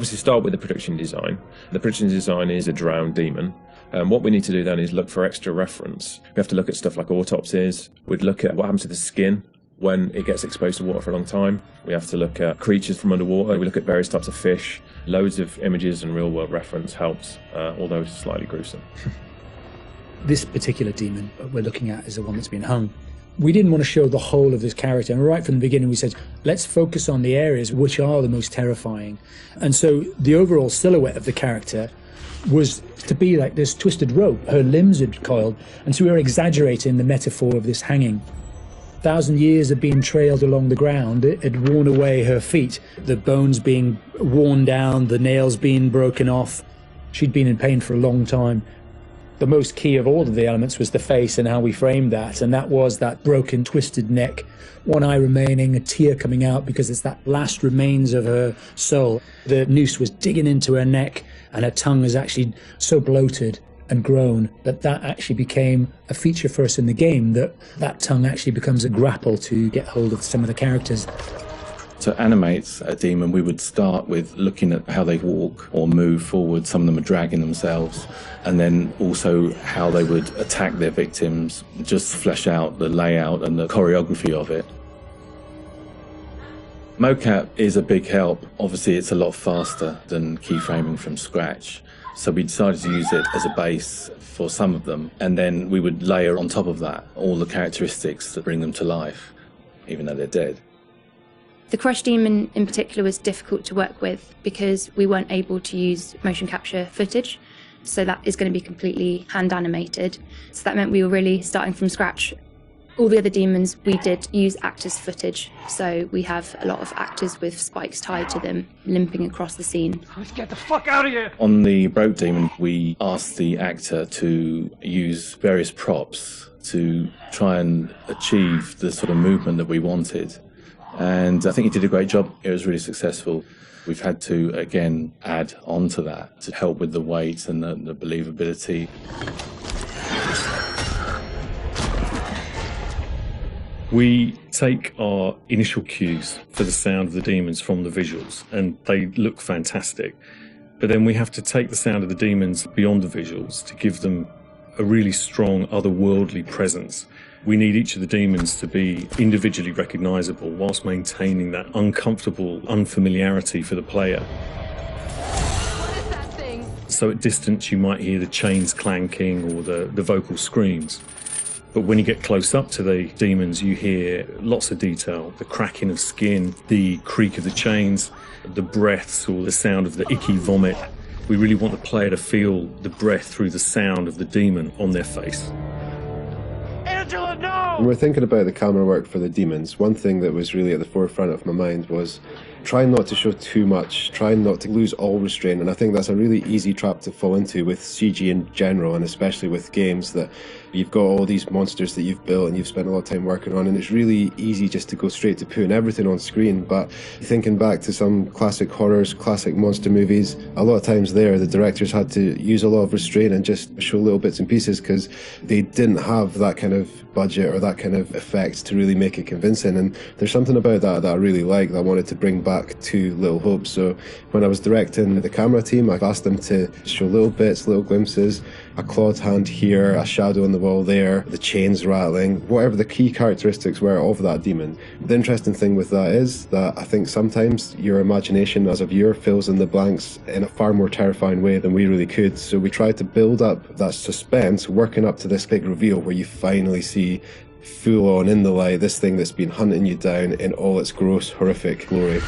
Obviously start with the production design. The production design is a drowned demon. What we need to do then is look for extra reference. We have to look at stuff like autopsies. We'd look at what happens to the skin when it gets exposed to water for a long time. We have to look at creatures from underwater. We look at various types of fish. Loads of images and real-world reference helps, although it's slightly gruesome. This particular demon we're looking at is the one that's been hung. We didn't want to show the whole of this character, and right from the beginning we said, let's focus on the areas which are the most terrifying. And so the overall silhouette of the character was to be like this twisted rope. Her limbs had coiled, and so we were exaggerating the metaphor of this hanging. 1,000 years of being trailed along the ground, it had worn away her feet, the bones being worn down, the nails being broken off. She'd been in pain for a long time. The most key of all of the elements was the face and how we framed that, and that was that broken, twisted neck, one eye remaining, a tear coming out because it's that last remains of her soul. The noose was digging into her neck, and her tongue was actually so bloated and grown that actually became a feature for us in the game, that tongue actually becomes a grapple to get hold of some of the characters. To animate a demon, we would start with looking at how they walk or move forward. Some of them are dragging themselves, and then also how they would attack their victims, just flesh out the layout and the choreography of it. Mocap is a big help. Obviously, it's a lot faster than keyframing from scratch. So we decided to use it as a base for some of them, and then we would layer on top of that all the characteristics that bring them to life, even though they're dead. The Crush Demon in particular was difficult to work with because we weren't able to use motion capture footage, so that is going to be completely hand animated. So that meant we were really starting from scratch. All the other demons we did use actors' footage, so we have a lot of actors with spikes tied to them limping across the scene. Let's get the fuck out of here! On the Broke Demon, we asked the actor to use various props to try and achieve the sort of movement that we wanted. And I think he did a great job. It was really successful. We've had to, again, add on to that to help with the weight and the believability. We take our initial cues for the sound of the demons from the visuals, and they look fantastic. But then we have to take the sound of the demons beyond the visuals to give them a really strong otherworldly presence. We need each of the demons to be individually recognisable whilst maintaining that uncomfortable unfamiliarity for the player. What is that thing? So at distance you might hear the chains clanking or the vocal screams. But when you get close up to the demons, you hear lots of detail, the cracking of skin, the creak of the chains, the breaths or the sound of the icky vomit. We really want the player to feel the breath through the sound of the demon on their face. Angela, no! When we're thinking about the camera work for the demons, one thing that was really at the forefront of my mind was trying not to show too much, trying not to lose all restraint, and I think that's a really easy trap to fall into with CG in general, and especially with games, that you've got all these monsters that you've built and you've spent a lot of time working on, and it's really easy just to go straight to putting everything on screen. But thinking back to some classic horrors, classic monster movies, a lot of times there the directors had to use a lot of restraint and just show little bits and pieces because they didn't have that kind of budget or that kind of effect to really make it convincing. And there's something about that I really like, that I wanted to bring back to Little Hope. So when I was directing the camera team, I asked them to show little bits, little glimpses, a clawed hand here, a shadow on the wall there, the chains rattling, whatever the key characteristics were of that demon. The interesting thing with that is that I think sometimes your imagination as a viewer fills in the blanks in a far more terrifying way than we really could. So we tried to build up that suspense, working up to this big reveal where you finally see full on in the light this thing that's been hunting you down in all its gross, horrific glory.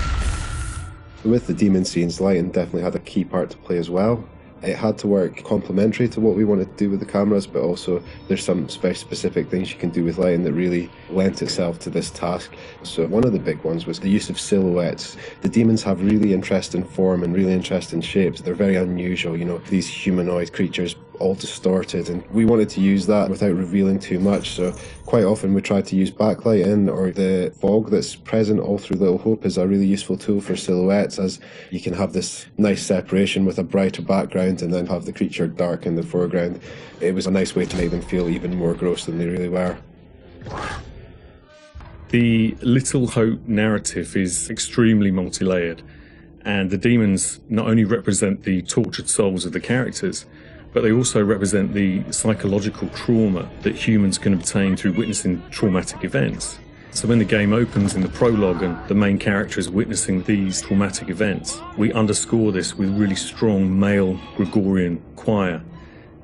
With the demon scenes, lighting definitely had a key part to play as well. It had to work complementary to what we wanted to do with the cameras, but also there's some very specific things you can do with lighting that really lent itself to this task. So one of the big ones was the use of silhouettes. The demons have really interesting form and really interesting shapes. They're very unusual, you know, these humanoid creatures all distorted, and we wanted to use that without revealing too much. So quite often we tried to use backlighting, or the fog that's present all through Little Hope is a really useful tool for silhouettes, as you can have this nice separation with a brighter background and then have the creature dark in the foreground. It was a nice way to make them feel even more gross than they really were. The Little Hope narrative is extremely multi-layered, And the demons not only represent the tortured souls of the characters, but they also represent the psychological trauma that humans can obtain through witnessing traumatic events. So when the game opens in the prologue and the main character is witnessing these traumatic events, we underscore this with really strong male Gregorian choir,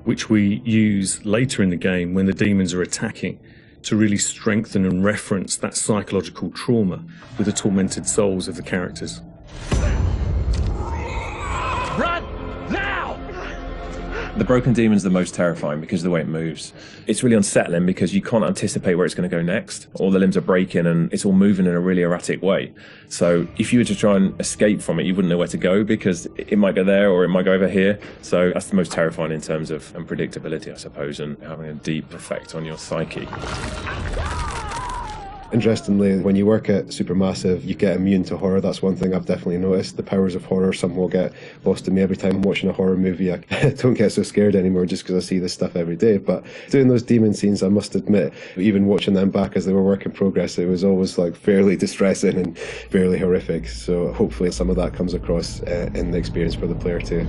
which we use later in the game when the demons are attacking to really strengthen and reference that psychological trauma with the tormented souls of the characters. Run! Now! The broken demon's the most terrifying because of the way it moves. It's really unsettling because you can't anticipate where it's going to go next. All the limbs are breaking and it's all moving in a really erratic way. So if you were to try and escape from it, you wouldn't know where to go because it might go there or it might go over here. So that's the most terrifying in terms of unpredictability, I suppose, and having a deep effect on your psyche. Interestingly, when you work at Supermassive, you get immune to horror. That's one thing I've definitely noticed. The powers of horror somehow get lost in me every time I'm watching a horror movie. I don't get so scared anymore just because I see this stuff every day. But doing those demon scenes, I must admit, even watching them back as they were work in progress, it was always like fairly distressing and fairly horrific. So hopefully some of that comes across in the experience for the player too.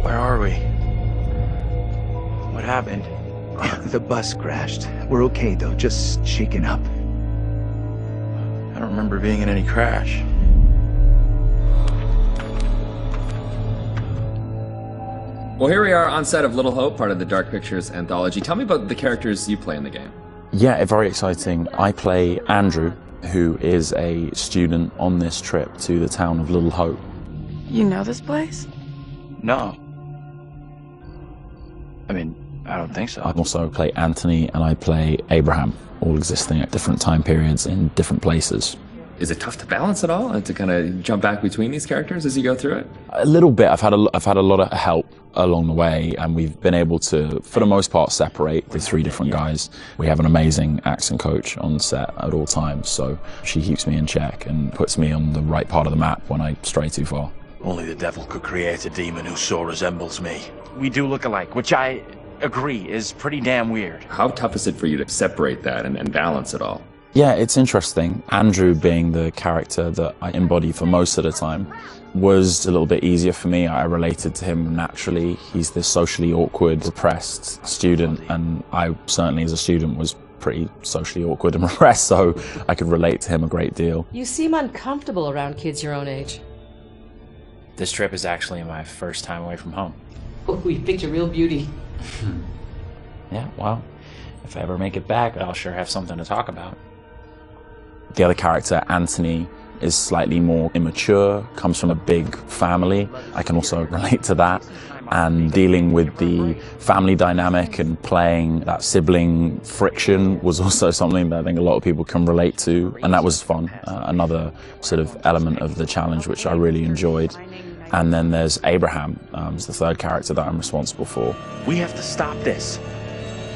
Where are we? What happened? The bus crashed. We're okay though, just shaken up. I don't remember being in any crash. Well, here we are on set of Little Hope, part of the Dark Pictures anthology. Tell me about the characters you play in the game. Yeah, very exciting. I play Andrew, who is a student on this trip to the town of Little Hope. You know this place? No. I mean, I don't think so. I also play Anthony and I play Abraham, all existing at different time periods in different places. Is it tough to balance it all and to kind of jump back between these characters as you go through it? A little bit. I've had a lot of help along the way, and we've been able to, for the most part, separate the three different guys. We have an amazing accent coach on set at all times, so she keeps me in check and puts me on the right part of the map when I stray too far. Only the devil could create a demon who so resembles me. We do look alike, which I agree is pretty damn weird. How tough is it for you to separate that and balance it all? Yeah, it's interesting. Andrew, being the character that I embody for most of the time, was a little bit easier for me. I related to him naturally. He's this socially awkward, depressed student, and I certainly as a student was pretty socially awkward and repressed, so I could relate to him a great deal. You seem uncomfortable around kids your own age. This trip is actually my first time away from home. Oh, you picked a real beauty. Yeah, well, if I ever make it back, I'll sure have something to talk about. The other character, Anthony, is slightly more immature, comes from a big family. I can also relate to that. And dealing with the family dynamic and playing that sibling friction was also something that I think a lot of people can relate to. And that was fun. Another sort of element of the challenge, which I really enjoyed. And then there's Abraham, is the third character that I'm responsible for. We have to stop this.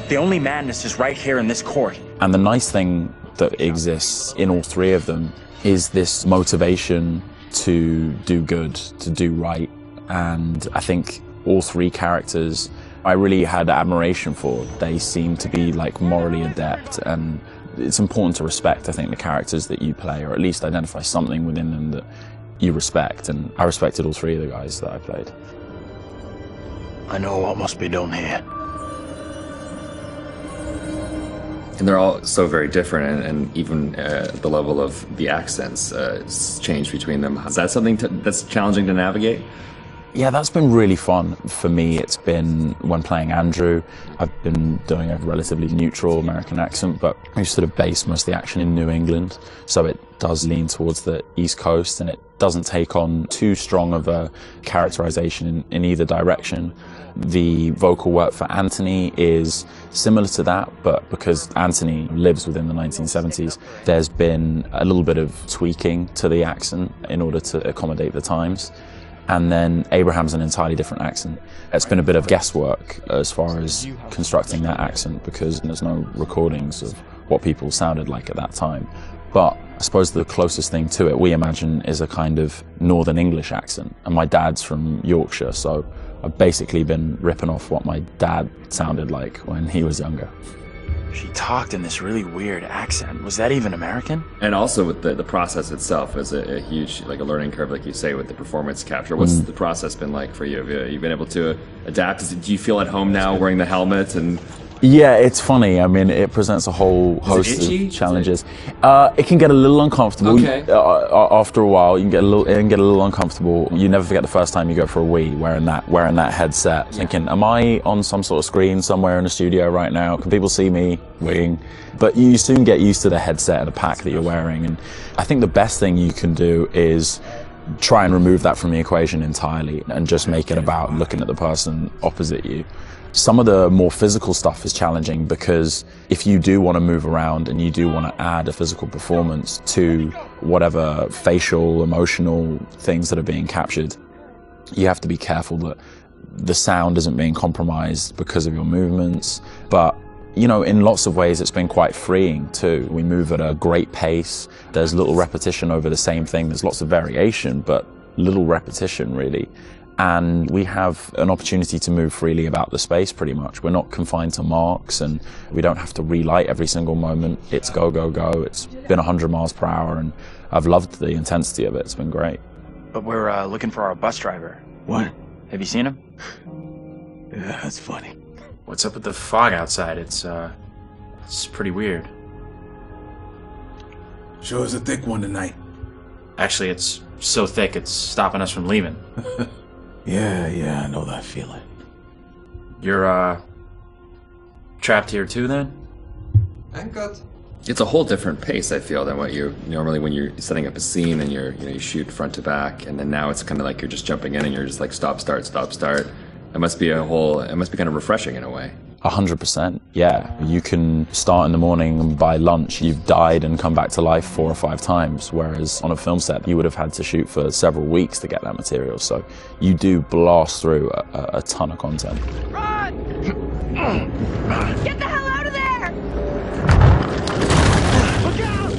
The only madness is right here in this court. And the nice thing that exists in all three of them is this motivation to do good, to do right. And I think all three characters I really had admiration for. They seem to be like morally adept, and it's important to respect, I think, the characters that you play, or at least identify something within them that you respect. And I respected all three of the guys that I played. I know what must be done here. And they're all so very different, and even the level of the accents changed between them. Is that something that's challenging to navigate? Yeah, that's been really fun. For me, it's been when playing Andrew, I've been doing a relatively neutral American accent, but we sort of base most of the action in New England, so it does lean towards the East Coast, and it doesn't take on too strong of a characterization in either direction. The vocal work for Anthony is similar to that, but because Anthony lives within the 1970s, there's been a little bit of tweaking to the accent in order to accommodate the times. And then Abraham's an entirely different accent. It's been a bit of guesswork as far as constructing that accent because there's no recordings of what people sounded like at that time. But I suppose the closest thing to it, we imagine, is a kind of Northern English accent. And my dad's from Yorkshire, so I've basically been ripping off what my dad sounded like when he was younger. She talked in this really weird accent. Was that even American? And also with the process itself is a huge, like a learning curve, like you say, with the performance capture. What's the process been like for you? Have you been able to adapt? Do you feel at home now wearing the helmet and... Yeah, it's funny. I mean, it presents a whole host of challenges. It can get a little uncomfortable. Okay. After a while, it can get a little uncomfortable. You never forget the first time you go for a wee wearing that headset, thinking, am I on some sort of screen somewhere in a studio right now? Can people see me weeing? But you soon get used to the headset and the pack that you're wearing. And I think the best thing you can do is try and remove that from the equation entirely and just make it about looking at the person opposite you. Some of the more physical stuff is challenging because if you do want to move around and you do want to add a physical performance to whatever facial, emotional things that are being captured, you have to be careful that the sound isn't being compromised because of your movements. But, you know, in lots of ways, it's been quite freeing too. We move at a great pace. There's little repetition over the same thing. There's lots of variation, but little repetition really. And we have an opportunity to move freely about the space pretty much. We're not confined to marks and we don't have to relight every single moment. It's go, go, go. It's been 100 miles per hour and I've loved the intensity of it. It's been great. But we're looking for our bus driver. What? Have you seen him? Yeah, that's funny. What's up with the fog outside? It's pretty weird. Sure is a thick one tonight. Actually, it's so thick it's stopping us from leaving. Yeah, I know that feeling. You're, trapped here too, then? Anchored. It's a whole different pace, I feel, than what you normally when you're setting up a scene and you shoot front to back, and then now it's kind of like you're just jumping in and you're just like stop, start, stop, start. It must be kind of refreshing in a way. 100%, yeah. You can start in the morning and by lunch you've died and come back to life 4 or 5 times, whereas on a film set you would have had to shoot for several weeks to get that material. So you do blast through a ton of content. Run! Get the hell out of there! Look out!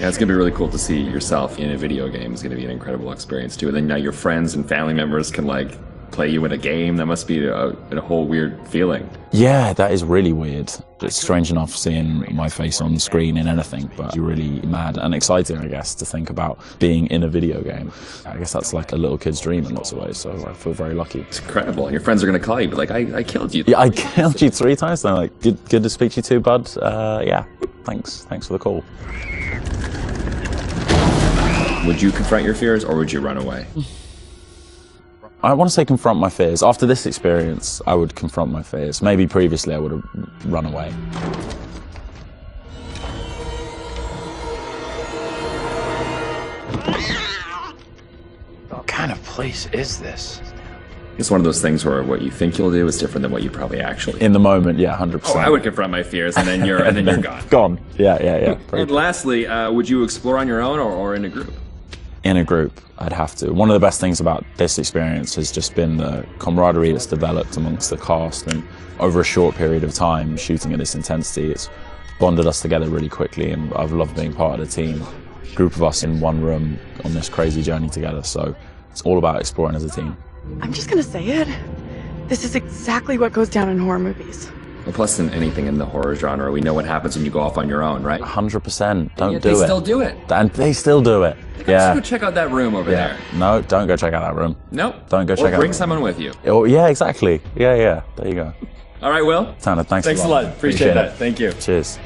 Yeah, it's gonna be really cool to see yourself in a video game. It's gonna be an incredible experience too. And then now your friends and family members can like play you in a game. That must be a whole weird feeling. Yeah, that is really weird. It's strange enough seeing my face on screen in anything, but you're really mad and exciting, I guess, to think about being in a video game. I guess that's like a little kid's dream in lots of ways, so I feel very lucky. It's incredible. And your friends are going to call you, but like, I killed you. Yeah, I killed you 3 times. They're like, good to speak to you too, bud. Yeah, thanks for the call. Would you confront your fears or would you run away? I want to say confront my fears. After this experience, I would confront my fears. Maybe previously I would have run away. What kind of place is this? It's one of those things where what you think you'll do is different than what you probably actually. In the moment, yeah, 100%. Oh, I would confront my fears, and then you're gone. Gone. Yeah. And lastly, would you explore on your own or in a group? In a group, I'd have to. One of the best things about this experience has just been the camaraderie that's developed amongst the cast, and over a short period of time, shooting at this intensity, it's bonded us together really quickly, and I've loved being part of the team. A group of us in one room on this crazy journey together, so it's all about exploring as a team. I'm just gonna say it. This is exactly what goes down in horror movies. Well, plus than anything in the horror genre, we know what happens when you go off on your own, right? 100%. Don't do it. They still do it. And they still do it. Yeah. Let's go check out that room over there. No, don't go check out that room. Nope. Don't go check out. Or bring someone with you. Oh, yeah, exactly. Yeah. There you go. All right, Will. Tanner, thanks a lot. Appreciate that. Thank you. Cheers.